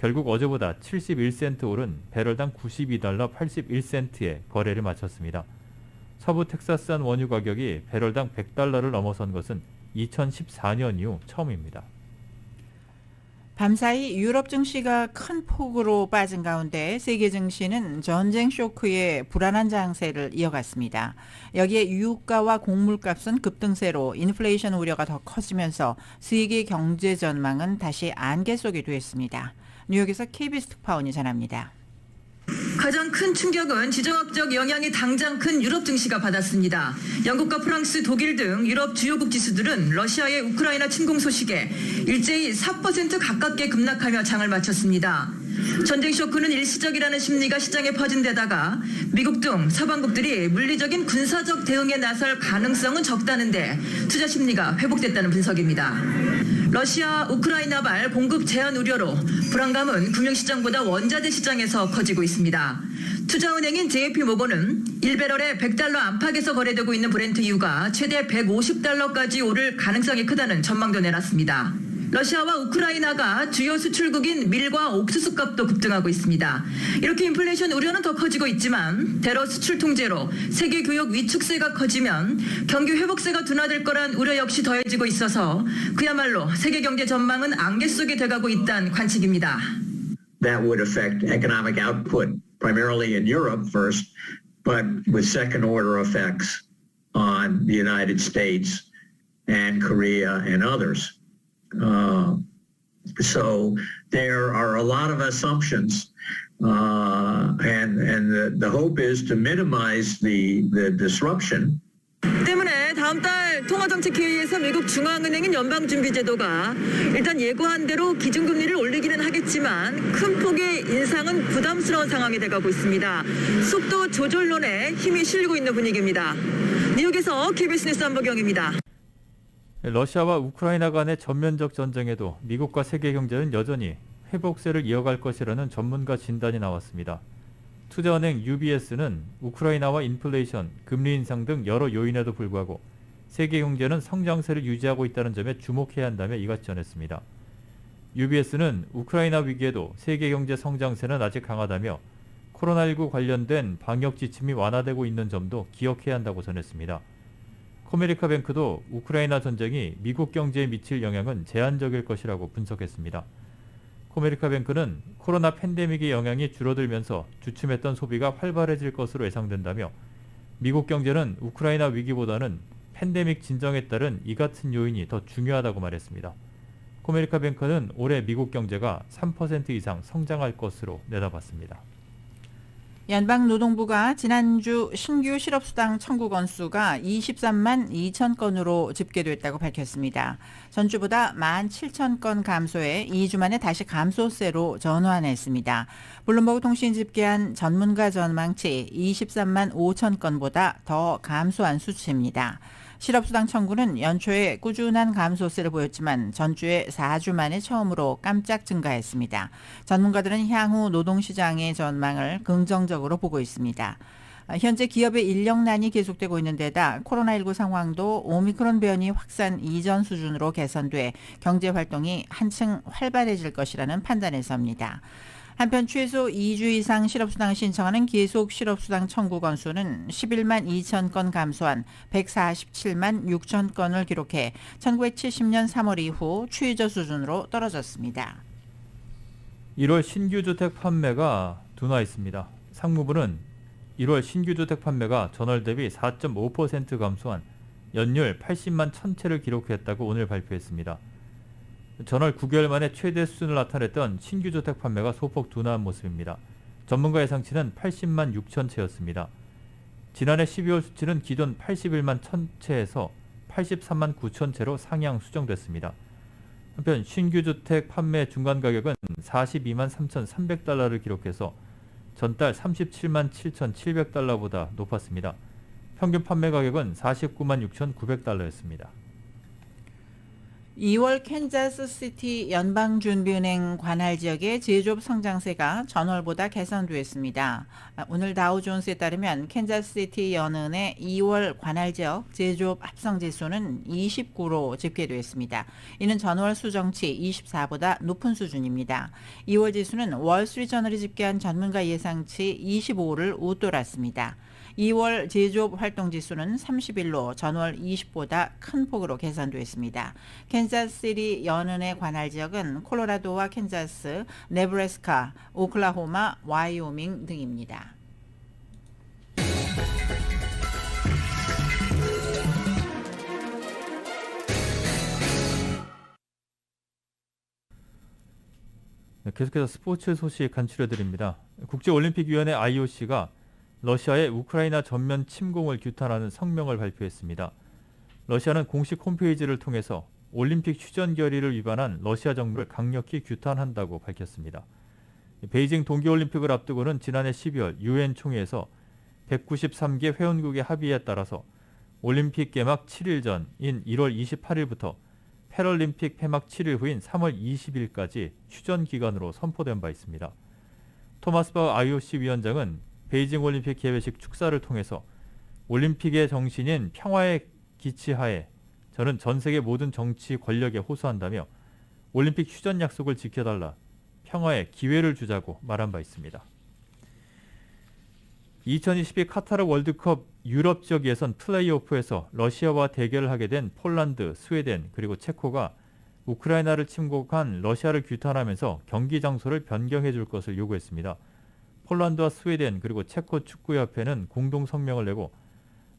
결국 어제보다 71센트 오른 배럴당 $92 81센트에 거래를 마쳤습니다. 서부 텍사스산 원유 가격이 배럴당 $100를 넘어선 것은 2014년 이후 처음입니다. 밤사이 유럽 증시가 큰 폭으로 빠진 가운데 세계 증시는 전쟁 쇼크의 불안한 장세를 이어갔습니다. 여기에 유가와 곡물값은 급등세로 인플레이션 우려가 더 커지면서 세계 경제 전망은 다시 안개 속에 놓였습니다. 뉴욕에서 KBS 특파원이 전합니다. 가장 큰 충격은 지정학적 영향이 당장 큰 유럽 증시가 받았습니다. 영국과 프랑스, 독일 등 유럽 주요국 지수들은 러시아의 우크라이나 침공 소식에 일제히 4% 가깝게 급락하며 장을 마쳤습니다. 전쟁 쇼크는 일시적이라는 심리가 시장에 퍼진 데다가 미국 등 서방국들이 물리적인 군사적 대응에 나설 가능성은 적다는데 투자 심리가 회복됐다는 분석입니다. 러시아 우크라이나발 공급 제한 우려로 불안감은 금융시장보다 원자재 시장에서 커지고 있습니다. 투자은행인 JP모건은 1배럴에 $100 안팎에서 거래되고 있는 브렌트유가 최대 $150까지 오를 가능성이 크다는 전망도 내놨습니다. 러시아와 우크라이나가 주요 수출국인 밀과 옥수수 값도 급등하고 있습니다. 이렇게 인플레이션 우려는 더 커지고 있지만 대러 수출 통제로 세계 교역 위축세가 커지면 경기 회복세가 둔화될 거란 우려 역시 더해지고 있어서 그야말로 세계 경제 전망은 안개 속에 돼가고 있다는 관측입니다. That would affect economic output primarily in Europe first, but with second order effects on the United States and Korea and others. So there are a lot of assumptions, and the hope is to minimize the disruption. 때문에 다음 다음 달 통화정책회의에서 미국 중앙은행인 연방준비제도가 일단 예고한 대로 기준금리를 올리기는 하겠지만 큰 폭의 인상은 부담스러운 상황이 돼가고 있습니다. 속도 조절론에 힘이 실리고 있는 분위기입니다. 뉴욕에서 KBS 뉴스 안보경입니다. 러시아와 우크라이나 간의 전면적 전쟁에도 미국과 세계 경제는 여전히 회복세를 이어갈 것이라는 전문가 진단이 나왔습니다. 투자은행 UBS는 우크라이나와 인플레이션, 금리 인상 등 여러 요인에도 불구하고 세계 경제는 성장세를 유지하고 있다는 점에 주목해야 한다며 이같이 전했습니다. UBS는 우크라이나 위기에도 세계 경제 성장세는 아직 강하다며 코로나19 관련된 방역 지침이 완화되고 있는 점도 기억해야 한다고 전했습니다. 코메리카 뱅크도 우크라이나 전쟁이 미국 경제에 미칠 영향은 제한적일 것이라고 분석했습니다. 코메리카 뱅크는 코로나 팬데믹의 영향이 줄어들면서 주춤했던 소비가 활발해질 것으로 예상된다며 미국 경제는 우크라이나 위기보다는 팬데믹 진정에 따른 이 같은 요인이 더 중요하다고 말했습니다. 코메리카 뱅크는 올해 미국 경제가 3% 이상 성장할 것으로 내다봤습니다. 연방노동부가 지난주 신규 실업수당 청구 건수가 23만 2천 건으로 집계됐다고 밝혔습니다. 전주보다 17,000건 감소해 2주 만에 다시 감소세로 전환했습니다. 블룸버그 통신 집계한 전문가 전망치 23만 5천 건보다 더 감소한 수치입니다. 실업수당 청구는 연초에 꾸준한 감소세를 보였지만 전주에 4주 만에 처음으로 깜짝 증가했습니다. 전문가들은 향후 노동시장의 전망을 긍정적으로 보고 있습니다. 현재 기업의 인력난이 계속되고 있는 데다 코로나19 상황도 오미크론 변이 확산 이전 수준으로 개선돼 경제활동이 한층 활발해질 것이라는 판단에서입니다. 한편 최소 2주 이상 실업수당을 신청하는 계속 실업수당 청구 건수는 11만 2천 건 감소한 147만 6천 건을 기록해 1970년 3월 이후 최저 수준으로 떨어졌습니다. 1월 신규 주택 판매가 둔화했습니다. 상무부는 1월 신규 주택 판매가 전월 대비 4.5% 감소한 연율 80만 1,000채를 기록했다고 오늘 발표했습니다. 전월 9개월 만에 최대 수준을 나타냈던 신규 주택 판매가 소폭 둔화한 모습입니다. 전문가 예상치는 80만 6천 채였습니다. 지난해 12월 수치는 기존 81만 1,000채에서 83만 9천 채로 상향 수정됐습니다. 한편 신규 주택 판매 중간 가격은 42만 3,300달러를 기록해서 전달 37만 7,700달러보다 높았습니다. 평균 판매 가격은 49만 6,900달러였습니다. 2월 캔자스시티 연방준비은행 관할 지역의 제조업 성장세가 전월보다 개선됐습니다. 오늘 다우존스에 따르면 캔자스시티 연은의 2월 관할 지역 제조업 합성지수는 29로 집계됐습니다. 이는 전월 수정치 24보다 높은 수준입니다. 2월 지수는 월스트리트저널이 집계한 전문가 예상치 25를 웃돌았습니다. 2월 제조업 활동지수는 31로 전월 20보다 큰 폭으로 개선됐습니다. 캔자스시티 연은의 관할 지역은 콜로라도와 캔자스, 네브래스카, 오클라호마, 와이오밍 등입니다. 계속해서 스포츠 소식 간추려드립니다. 국제올림픽위원회 IOC가 러시아의 우크라이나 전면 침공을 규탄하는 성명을 발표했습니다. 러시아는 공식 홈페이지를 통해서 올림픽 휴전 결의를 위반한 러시아 정부를 강력히 규탄한다고 밝혔습니다. 베이징 동계올림픽을 앞두고는 지난해 12월 UN 총회에서 193개 회원국의 합의에 따라서 올림픽 개막 7일 전인 1월 28일부터 패럴림픽 폐막 7일 후인 3월 20일까지 휴전 기간으로 선포된 바 있습니다. 토마스 바 IOC 위원장은 베이징 올림픽 개회식 축사를 통해서 올림픽의 정신인 평화의 기치하에 저는 전 세계 모든 정치 권력에 호소한다며 올림픽 휴전 약속을 지켜달라, 평화의 기회를 주자고 말한 바 있습니다. 2022 카타르 월드컵 유럽 지역 예선 플레이오프에서 러시아와 대결을 하게 된 폴란드, 스웨덴 그리고 체코가 우크라이나를 침공한 러시아를 규탄하면서 경기 장소를 변경해 줄 것을 요구했습니다. 폴란드와 스웨덴 그리고 체코 축구협회는 공동 성명을 내고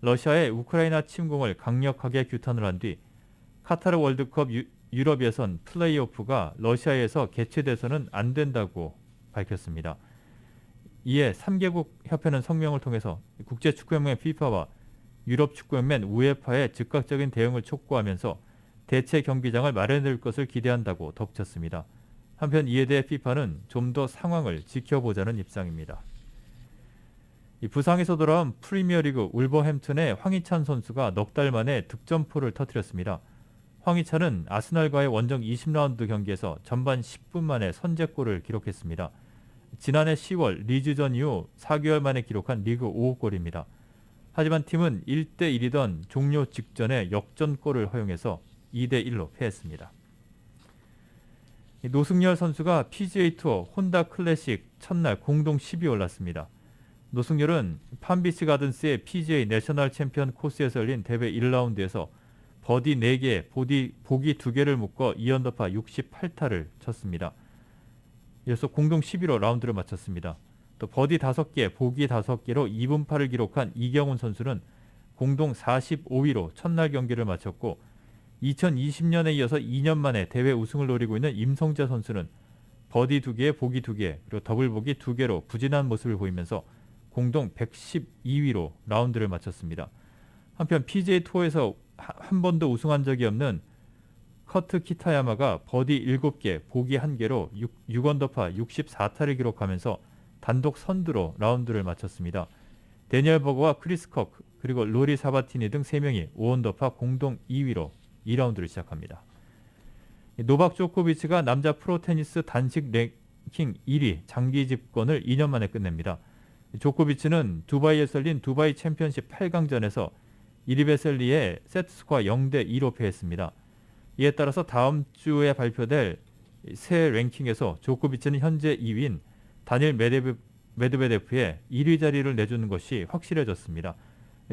러시아의 우크라이나 침공을 강력하게 규탄을 한 뒤 카타르 월드컵 유럽 예선 플레이오프가 러시아에서 개최돼서는 안 된다고 밝혔습니다. 이에 3개국 협회는 성명을 통해서 국제축구연맹 FIFA와 유럽축구연맹 우에파에 즉각적인 대응을 촉구하면서 대체 경기장을 마련할 것을 기대한다고 덧붙였습니다. 한편 이에 대해 FIFA는 좀 더 상황을 지켜보자는 입장입니다. 부상에서 돌아온 프리미어리그 울버햄튼의 황희찬 선수가 넉 달 만에 득점포를 터뜨렸습니다. 황희찬은 아스날과의 원정 20라운드 경기에서 전반 10분 만에 선제골을 기록했습니다. 지난해 10월 리즈전 이후 4개월 만에 기록한 리그 5호 골입니다. 하지만 팀은 1대1이던 종료 직전에 역전골을 허용해서 2대1로 패했습니다. 노승열 선수가 PGA 투어 혼다 클래식 첫날 공동 10위 올랐습니다. 노승열은 팜비치 가든스의 PGA 내셔널 챔피언 코스에서 열린 대회 1라운드에서 버디 4개, 보기 2개를 묶어 2언더파 68타를 쳤습니다. 이어서 공동 11호 라운드를 마쳤습니다. 또 버디 5개, 보기 5개로 2분파를 기록한 이경훈 선수는 공동 45위로 첫날 경기를 마쳤고 2020년에 이어서 2년 만에 대회 우승을 노리고 있는 임성재 선수는 버디 2개, 보기 2개, 그리고 더블 보기 2개로 부진한 모습을 보이면서 공동 112위로 라운드를 마쳤습니다. 한편 PGA 투어에서 한 번도 우승한 적이 없는 커트 키타야마가 버디 7개, 보기 1개로 6언더파 64타를 기록하면서 단독 선두로 라운드를 마쳤습니다. 데니얼 버거와 크리스 커크 그리고 로리 사바티니 등 3명이 5언더파 공동 2위로 2라운드를 시작합니다. 노박 조코비치가 남자 프로 테니스 단식 랭킹 1위 장기 집권을 2년 만에 끝냅니다. 조코비치는 두바이에서 열린 두바이 챔피언십 8강전에서 이리베셀리에 세트스코어 0대2로 패했습니다. 이에 따라서 다음 주에 발표될 새 랭킹에서 조코비치는 현재 2위인 다닐 메드베데프에 1위 자리를 내주는 것이 확실해졌습니다.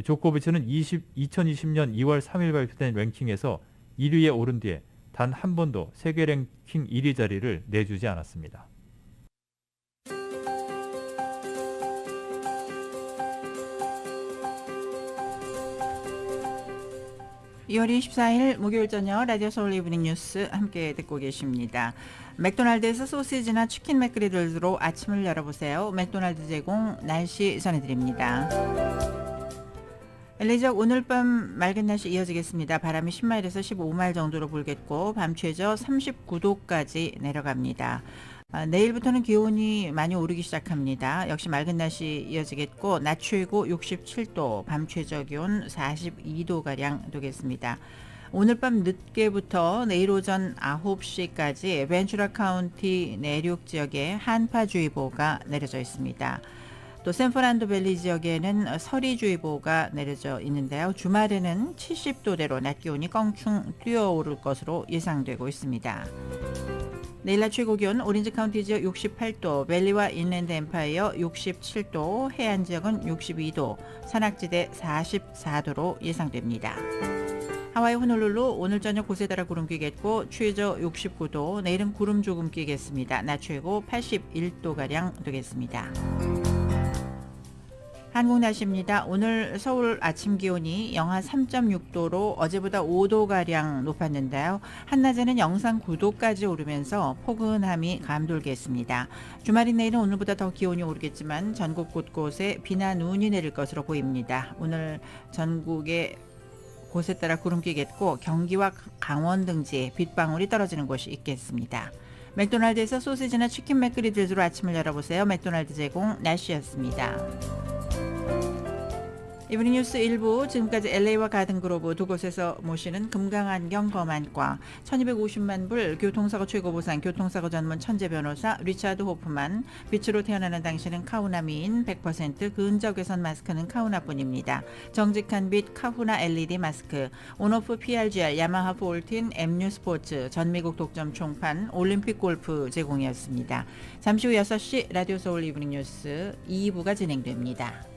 조코비치는 2020년 2월 3일 발표된 랭킹에서 1위에 오른 뒤에 단 한 번도 세계 랭킹 1위 자리를 내주지 않았습니다. 2월 24일 목요일 저녁 라디오 서울 이브닝 뉴스 함께 듣고 계십니다. 맥도날드에서 소시지나 치킨 맥그리들로 아침을 열어보세요. 맥도날드 제공 날씨 전해드립니다. LA 지역 오늘 밤 맑은 날씨 이어지겠습니다. 바람이 10마일에서 15마일 정도로 불겠고 밤 최저 39도까지 내려갑니다. 내일부터는 기온이 많이 오르기 시작합니다. 역시 맑은 날씨 이어지겠고 낮 최고 67도, 밤 최저 기온 42도가량 되겠습니다. 오늘 밤 늦게부터 내일 오전 9시까지 벤츄라 카운티 내륙 지역에 한파주의보가 내려져 있습니다. 또 샌프란도 밸리 지역에는 서리주의보가 내려져 있는데요. 주말에는 70도대로 낮 기온이 껑충 뛰어오를 것으로 예상되고 있습니다. 내일 낮 최고 기온 오렌지 카운티 지역 68도, 밸리와 인랜드 엠파이어 67도, 해안 지역은 62도, 산악지대 44도로 예상됩니다. 하와이 호놀룰루 오늘 저녁 곳에 따라 구름 끼겠고 최저 69도, 내일은 구름 조금 끼겠습니다. 낮 최고 81도가량 되겠습니다. 한국 날씨입니다. 오늘 서울 아침 기온이 영하 3.6도로 어제보다 5도가량 높았는데요. 한낮에는 영상 9도까지 오르면서 포근함이 감돌겠습니다. 주말인 내일은 오늘보다 더 기온이 오르겠지만 전국 곳곳에 비나 눈이 내릴 것으로 보입니다. 오늘 전국의 곳에 따라 구름 끼겠고 경기와 강원 등지에 빗방울이 떨어지는 곳이 있겠습니다. 맥도날드에서 소시지나 치킨 맥그리들로 아침을 열어보세요. 맥도날드 제공 날씨였습니다. 이브닝 뉴스 1부 지금까지 LA와 가든그로브 두 곳에서 모시는 금강안경 검안과 1250만 불 교통사고 최고보상 교통사고 전문 천재 변호사 리차드 호프만, 빛으로 태어나는 당신은 카후나 미인 100% 근저 개선 마스크는 카후나뿐입니다. 정직한 빛 카후나 LED 마스크, 온오프 PRGR 야마하 폴틴 MU 스포츠 전미국 독점 총판 올림픽 골프 제공이었습니다. 잠시 후 6시 라디오 서울 이브닝 뉴스 2부가 진행됩니다.